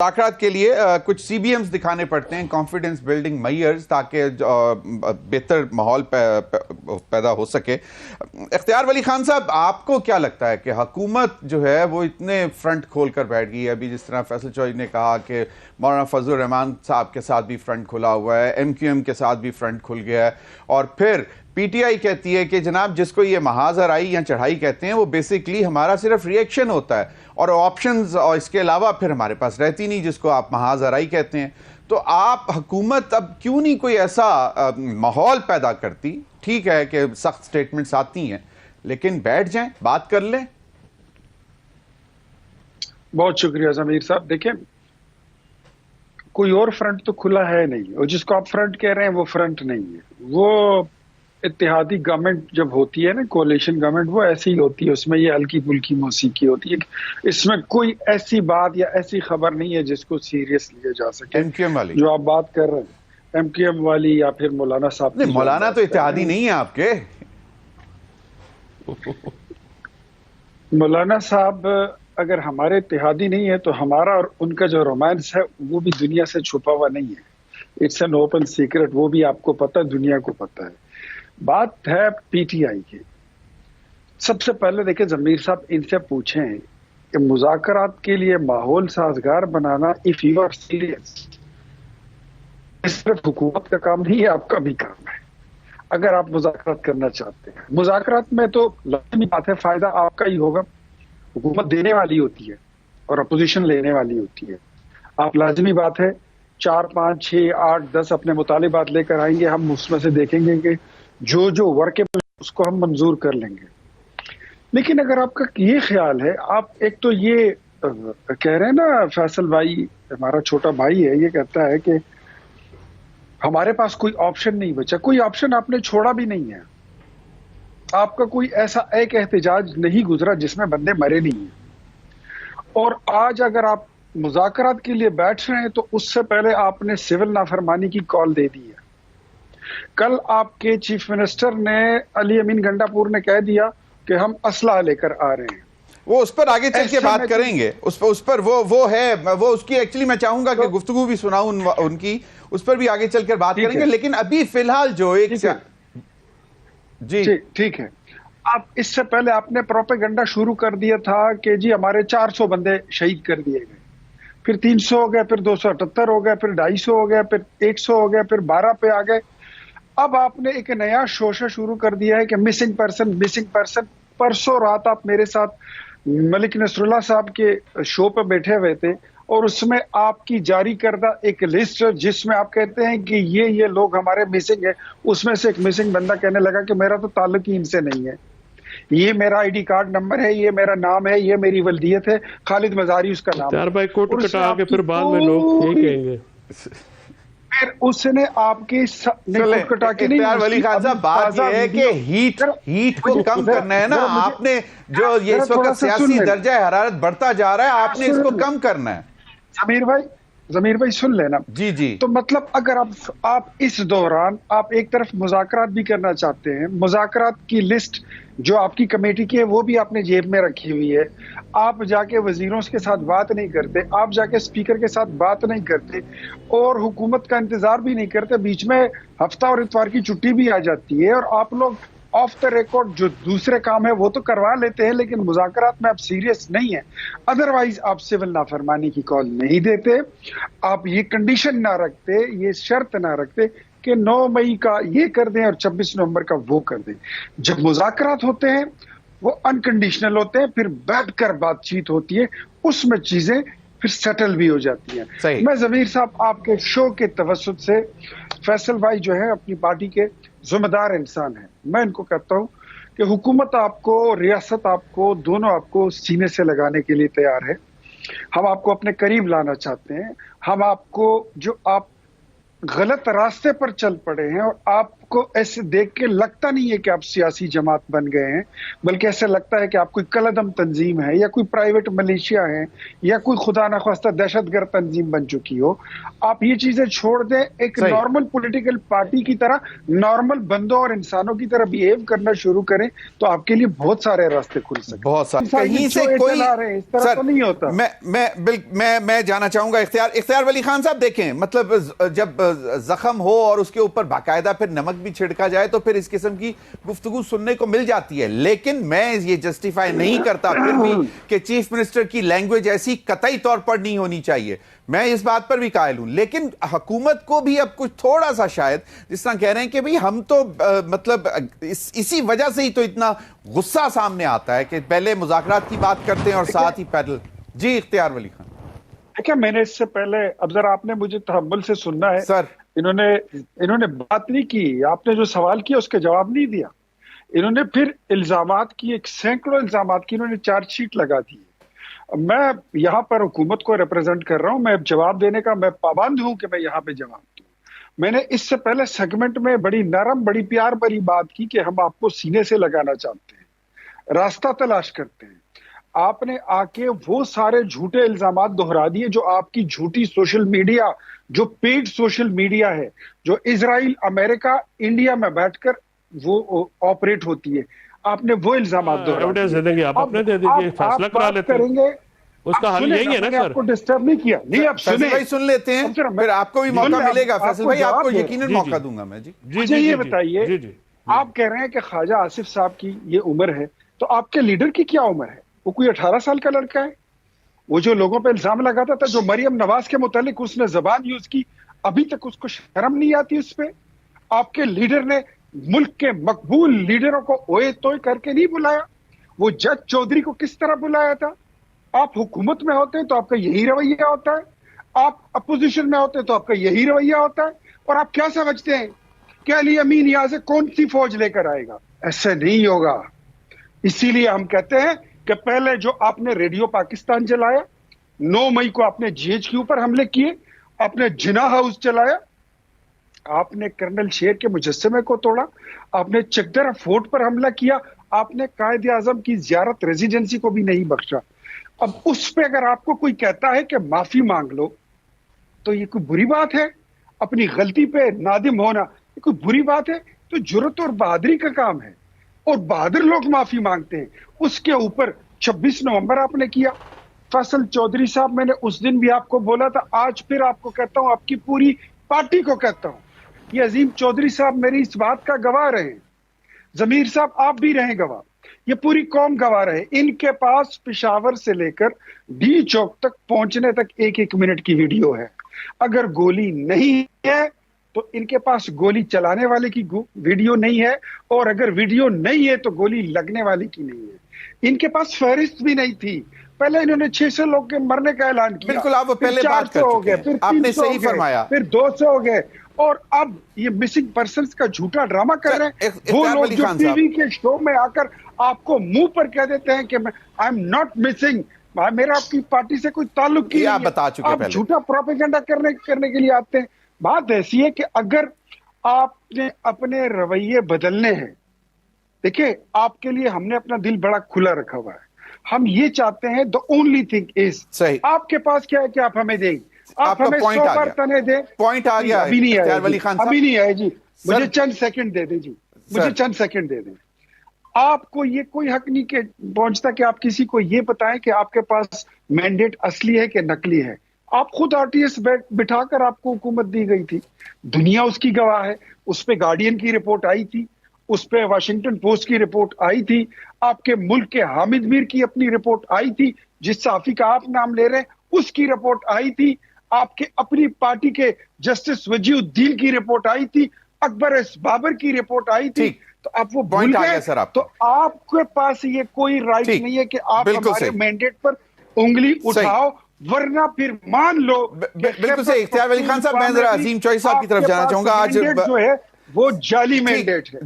مذاکرات کے لیے کچھ سی بی ایمز دکھانے پڑتے ہیں، کانفیڈنس بلڈنگ میئرز، تاکہ بہتر ماحول پیدا ہو سکے۔ اختیار ولی خان صاحب، آپ کو کیا لگتا ہے کہ حکومت جو ہے وہ اتنے فرنٹ کھول کر بیٹھ گئی ہے؟ ابھی جس طرح فیصل چوہدری نے کہا کہ مولانا فضل الرحمان صاحب کے ساتھ بھی فرنٹ کھلا ہوا ہے، ایم کیو ایم کے ساتھ بھی فرنٹ کھل گیا ہے، اور پھر پی ٹی آئی کہتی ہے کہ جناب جس کو یہ محاذ آرائی یا چڑھائی کہتے ہیں وہ بیسیکلی ہمارا صرف ری ایکشن ہوتا ہے اور آپشنز اور اس کے علاوہ پھر ہمارے پاس رہتی نہیں، جس کو آپ محاذ آرائی کہتے ہیں۔ تو آپ حکومت اب کیوں نہیں کوئی ایسا ماحول پیدا کرتی؟ ٹھیک ہے کہ سخت سٹیٹمنٹس آتی ہیں، لیکن بیٹھ جائیں، بات کر لیں۔ بہت شکریہ ضمیر صاحب۔ دیکھیں، کوئی اور فرنٹ تو کھلا ہے نہیں، اور جس کو آپ فرنٹ کہہ رہے ہیں وہ فرنٹ نہیں ہے۔ وہ اتحادی گورنمنٹ جب ہوتی ہے نا، کولیشن گورنمنٹ، وہ ایسی ہی ہوتی ہے، اس میں یہ ہلکی پھلکی موسیقی ہوتی ہے، اس میں کوئی ایسی بات یا ایسی خبر نہیں ہے جس کو سیریس لیا جا سکے۔ ایم کیو ایم والی جو آپ بات کر رہے ہیں ایم کیو ایم والی یا پھر مولانا صاحب، نہیں، مولانا تو اتحادی نہیں ہے آپ کے۔ مولانا صاحب اگر ہمارے اتحادی نہیں ہے تو ہمارا اور ان کا جو رومانس ہے وہ بھی دنیا سے چھپا ہوا نہیں ہے، اٹس این اوپن سیکرٹ، وہ بھی آپ کو پتہ ہے، دنیا کو پتہ ہے۔ بات ہے پی ٹی آئی کی۔ سب سے پہلے دیکھیں ضمیر صاحب، ان سے پوچھیں کہ مذاکرات کے لیے ماحول سازگار بنانا، اف یو آر سیریس، صرف حکومت کا کام نہیں ہے، آپ کا بھی کام ہے۔ اگر آپ مذاکرات کرنا چاہتے ہیں، مذاکرات میں تو لازمی بات ہے فائدہ آپ کا ہی ہوگا، حکومت دینے والی ہوتی ہے اور اپوزیشن لینے والی ہوتی ہے۔ آپ لازمی بات ہے 4 5 6 8 10 اپنے مطالبات لے کر آئیں گے، ہم اس میں سے دیکھیں گے کہ جو ورکیبل اس کو ہم منظور کر لیں گے۔ لیکن اگر آپ کا یہ خیال ہے، آپ ایک تو یہ کہہ رہے ہیں نا، فیصل بھائی ہمارا چھوٹا بھائی ہے، یہ کہتا ہے کہ ہمارے پاس کوئی آپشن نہیں بچا۔ کوئی آپشن آپ نے چھوڑا بھی نہیں ہے، آپ کا کوئی ایسا ایک احتجاج نہیں گزرا جس میں بندے مرے نہیں ہیں۔ اور آج اگر آپ مذاکرات کے لیے بیٹھ رہے ہیں تو اس سے پہلے آپ نے سول نافرمانی کی کال دے دی ہے۔ کل آپ کے چیف منسٹر نے، علی امین گنڈا پور نے کہہ دیا کہ ہم اسلحہ لے کر آ رہے ہیں۔ وہ اس پر آگے چل کے بات کریں گے، اس پر وہ ہے، وہ اس کی ایکچولی میں چاہوں گا کہ گفتگو بھی سناؤں ان کی، اس پر بھی آگے چل کر بات کریں گے، لیکن ابھی فی الحال جو ایک جی ٹھیک ہے، آپ اس سے پہلے آپ نے پروپیگنڈا شروع کر دیا تھا کہ جی ہمارے 400 بندے شہید کر دیے گئے، پھر 300 ہو گئے، پھر 278 ہو گئے، پھر 250 ہو گئے، پھر 100 ہو گئے، پھر 12 پہ آ گئے۔ اب آپ نے ایک نیا شوشہ شروع کر دیا ہے کہ مسنگ پرسن۔ پرسوں رات آپ میرے ساتھ ملک نصر اللہ صاحب کے شو پہ بیٹھے ہوئے تھے، اور اس میں آپ کی جاری کردہ ایک لسٹ جس میں آپ کہتے ہیں کہ یہ لوگ ہمارے مسنگ ہے، اس میں سے ایک مسنگ بندہ کہنے لگا کہ میرا تو تعلق ہی ان سے نہیں ہے، یہ میرا آئی ڈی کارڈ نمبر ہے، یہ میرا نام ہے، یہ میری ولدیت ہے، خالد مزاری اس کا نام ہے۔ بھائی کوٹ کٹا کے پھر بعد میں لوگ یہی کہیں گے، پھر اس نے آپ کی اختیار ولی خان صاحب، بات یہ ہے کہ ہیٹ کو کم کرنا ہے نا، آپ نے جو یہ اس وقت سیاسی درجہ حرارت بڑھتا جا رہا ہے، آپ نے اس کو کم کرنا ہے۔ ضمیر بھائی سن لینا، جی تو مطلب اگر آپ اس دوران آپ ایک طرف مذاکرات بھی کرنا چاہتے ہیں، مذاکرات کی لسٹ جو آپ کی کمیٹی کی ہے وہ بھی آپ نے جیب میں رکھی ہوئی ہے، آپ جا کے وزیروں کے ساتھ بات نہیں کرتے، آپ جا کے سپیکر کے ساتھ بات نہیں کرتے، اور حکومت کا انتظار بھی نہیں کرتے، بیچ میں ہفتہ اور اتوار کی چھٹی بھی آ جاتی ہے، اور آپ لوگ آف دا ریکارڈ جو دوسرے کام ہے وہ تو کروا لیتے ہیں، لیکن مذاکرات میں آپ سیریس نہیں ہیں۔ ادروائز آپ سول نافرمانی کی کال نہیں دیتے، آپ یہ کنڈیشن نہ رکھتے، یہ شرط نہ رکھتے کہ 9 مئی کا یہ کر دیں اور 26 نومبر کا وہ کر دیں۔ جب مذاکرات ہوتے ہیں وہ انکنڈیشنل ہوتے ہیں، پھر بیٹھ کر بات چیت ہوتی ہے، اس میں چیزیں پھر سیٹل بھی ہو جاتی ہیں۔ میں ضمیر صاحب آپ کے شو کے توسط سے، فیصل بھائی جو ہے اپنی پارٹی کے ذمہ دار انسان ہیں، میں ان کو کہتا ہوں کہ حکومت آپ کو، ریاست آپ کو، دونوں آپ کو سینے سے لگانے کے لیے تیار ہے۔ ہم آپ کو اپنے قریب لانا چاہتے ہیں، ہم آپ کو، جو آپ غلط راستے پر چل پڑے ہیں اور آپ کو ایسے دیکھ کے لگتا نہیں ہے کہ آپ سیاسی جماعت بن گئے ہیں، بلکہ ایسے لگتا ہے کہ آپ کوئی کلعدم تنظیم ہے یا کوئی پرائیویٹ ملیشیا ہے یا کوئی خدا نخواستہ دہشت گرد تنظیم بن چکی ہو۔ آپ یہ چیزیں چھوڑ دیں، ایک صحیح۔ نارمل پولیٹیکل پارٹی کی طرح نارمل بندوں اور انسانوں کی طرح بیہیو کرنا شروع کریں تو آپ کے لیے بہت سارے راستے کھل سکتے ہیں۔ بہت سارے کہیں سے کوئی اس طرح تو نہیں ہوتا۔ میں جانا چاہوں گا اختیار ولی خان صاحب، دیکھیں مطلب جب زخم ہو اور اس کے اوپر باقاعدہ پھر نمک بھی چھڑکا جائے تو پھر اس قسم کی گفتگو سننے کو مل جاتی ہے، لیکن میں یہ جسٹیفائی نہیں کرتا پھر بھی کہ چیف منسٹر کی لینگویج ایسی قطعی طور پر نہیں ہونی چاہیے، میں اس بات پر بھی قائل ہوں، لیکن حکومت کو بھی اب کچھ تھوڑا سا شاید جس طرح کہہ رہے ہیں کہ بھئی ہم تو مطلب اسی وجہ سے ہی تو اتنا غصہ سامنے آتا ہے کہ پہلے مذاکرات کی بات کرتے ہیں اور ساتھ ہی پیدل۔ جی اختیار ولی خان۔ دیکھیں میں نے اس سے پہلے، اب ذرا آپ نے مجھے تحمل سے سننا ہے سر انہوں نے بات نہیں کی، آپ نے جو سوال کیا اس کا جواب نہیں دیا، انہوں نے پھر الزامات کی، ایک سینکڑوں الزامات کی انہوں نے چارج شیٹ لگا دی۔ میں یہاں پر حکومت کو ریپرزینٹ کر رہا ہوں، میں جواب دینے کا میں پابند ہوں کہ میں یہاں پہ جواب دوں۔ میں نے اس سے پہلے سیگمنٹ میں بڑی نرم، بڑی پیار بھری بات کی کہ ہم آپ کو سینے سے لگانا چاہتے ہیں، راستہ تلاش کرتے ہیں۔ آپ نے آ کے وہ سارے جھوٹے الزامات دہرا دیے جو آپ کی جھوٹی سوشل میڈیا، جو پیڈ سوشل میڈیا ہے، جو اسرائیل، امریکہ، انڈیا میں بیٹھ کر وہ آپریٹ ہوتی ہے، آپ نے وہ الزامات دہرا دیے۔ آپ اپنے دے دیجئے، فیصلہ کرا لیتے ہیں، کریں گے اس کا حل یہی ہے نا سر؟ آپ کو ڈسٹرب نہیں کیا، نہیں آپ فیصل سنیں، بھائی سن لیتے ہیں، پھر آپ کو بھی موقع ملے گا۔ فیصل بھائی آپ کو یقیناً موقع دوں گا میں۔ جی مجھے یہ بتائیے، آپ کہہ رہے ہیں کہ خواجہ آصف صاحب کی یہ عمر ہے، تو آپ کے لیڈر کی کیا عمر ہے؟ وہ کوئی 18 سال کا لڑکا ہے؟ وہ جو لوگوں پہ الزام لگاتا تھا، جو مریم نواز کے متعلق اس نے زبان یوز کی، ابھی تک اس کو شرم نہیں آتی اس پہ؟ آپ کے لیڈر نے ملک کے مقبول لیڈروں کو اوئے توئے کر کے نہیں بلایا، وہ جج چودھری کو کس طرح بلایا تھا؟ آپ حکومت میں ہوتے ہیں تو آپ کا یہی رویہ ہوتا ہے، آپ اپوزیشن میں ہوتے ہیں تو آپ کا یہی رویہ ہوتا ہے، اور آپ کیا سمجھتے ہیں کہ علی امین یہاں سے کون سی فوج لے کر آئے گا؟ ایسے نہیں ہوگا۔ اسی لیے ہم کہتے ہیں کہ پہلے جو آپ نے ریڈیو پاکستان چلایا، 9 مئی کو آپ نے جی ایچ کے اوپر حملے کیے، آپ نے جناح ہاؤس چلایا، آپ نے کرنل شیر کے مجسمے کو توڑا، آپ نے چکدرہ فورٹ پر حملہ کیا، آپ نے قائد اعظم کی زیارت ریزیڈنسی کو بھی نہیں بخشا۔ اب اس پہ اگر آپ کو کوئی کہتا ہے کہ معافی مانگ لو تو یہ کوئی بری بات ہے؟ اپنی غلطی پہ نادم ہونا یہ کوئی بری بات ہے؟ تو جرأت اور بہادری کا کام ہے، اور بہادر لوگ معافی مانگتے ہیں۔ اس کے اوپر 26 نومبر آپ نے کیا۔ فیصل چودھری صاحب، میں نے اس دن بھی آپ کو بولا تھا، آج پھر آپ کو کہتا ہوں، آپ کی پوری پارٹی کو کہتا ہوں، یہ عظیم چودھری صاحب میری اس بات کا گواہ رہے، ضمیر صاحب آپ بھی رہیں گواہ، یہ پوری قوم گواہ رہے۔ ان کے پاس پشاور سے لے کر ڈی چوک تک پہنچنے تک 1-1 منٹ کی ویڈیو ہے۔ اگر گولی نہیں ہے تو ان کے پاس گولی چلانے والے کی ویڈیو نہیں ہے، اور اگر ویڈیو نہیں ہے تو گولی لگنے والے کی نہیں ہے۔ ان کے پاس فہرست بھی نہیں تھی، پہلے انہوں نے 600 لوگ کے مرنے کا اعلان کیا، بالکل آپ وہ پہلے بات کر چکے ہیں، آپ نے صحیح فرمایا، پھر 200 ہو گئے، اور اب یہ مسنگ پرسنز کا جھوٹا ڈرامہ کر رہے ہیں۔ وہ لوگ جو ٹی وی کے شو میں آ کر آپ کو منہ پر کہہ دیتے ہیں کہ آئی ایم ناٹ مسنگ، میرا آپ کی پارٹی سے کوئی تعلق ہی نہیں ہے، آپ جھوٹا پروپیگنڈا کرنے کے لیے آتے ہیں۔ بات ایسی ہے کہ اگر آپ نے اپنے رویے بدلنے ہیں، دیکھیں آپ کے لیے ہم نے اپنا دل بڑا کھلا رکھا ہوا ہے، ہم یہ چاہتے ہیں the only thing is آپ کے پاس کیا ہے کہ آپ ہمیں دیں، آپ ہمیں 100 بار تنے دیں۔ پوائنٹ آ گیا، ابھی نہیں آیا جی، ابھی نہیں آیا جی، مجھے چند سیکنڈ دے دیں جی، مجھے چند سیکنڈ دے دیں۔ آپ کو یہ کوئی حق نہیں کہ پہنچتا کہ آپ کسی کو یہ بتائیں کہ آپ کے پاس مینڈیٹ اصلی ہے کہ نقلی ہے۔ آپ خود آر ٹی ایس بٹھا کر آپ کو حکومت دی گئی تھی، دنیا اس کی گواہ ہے، اس پہ گارڈین کی رپورٹ آئی تھی، اس پہ واشنگٹن پوسٹ کی رپورٹ آئی تھی، آپ کے ملک کے حامد میر کی اپنی رپورٹ آئی تھی، جس صحافی کا آپ نام لے رہے ہیں اس کی رپورٹ آئی تھی، آپ کے اپنی پارٹی کے جسٹس وجیہ الدین کی رپورٹ آئی تھی، اکبر ایس بابر کی رپورٹ آئی تھی، تو آپ وہ بھول گئے۔ تو آپ کے پاس یہ کوئی رائٹ نہیں ہے کہ آپ ہمارے مینڈیٹ پر انگلی اٹھاؤ، ورنہ پھر مان لو۔ بالکل صحیح اختیار ولی خان صاحب، میں ذرا عظیم چوہدری صاحب کی طرف جانا چاہوں گا۔ آج جو ہے وہ جعلی مینڈیٹ ہے۔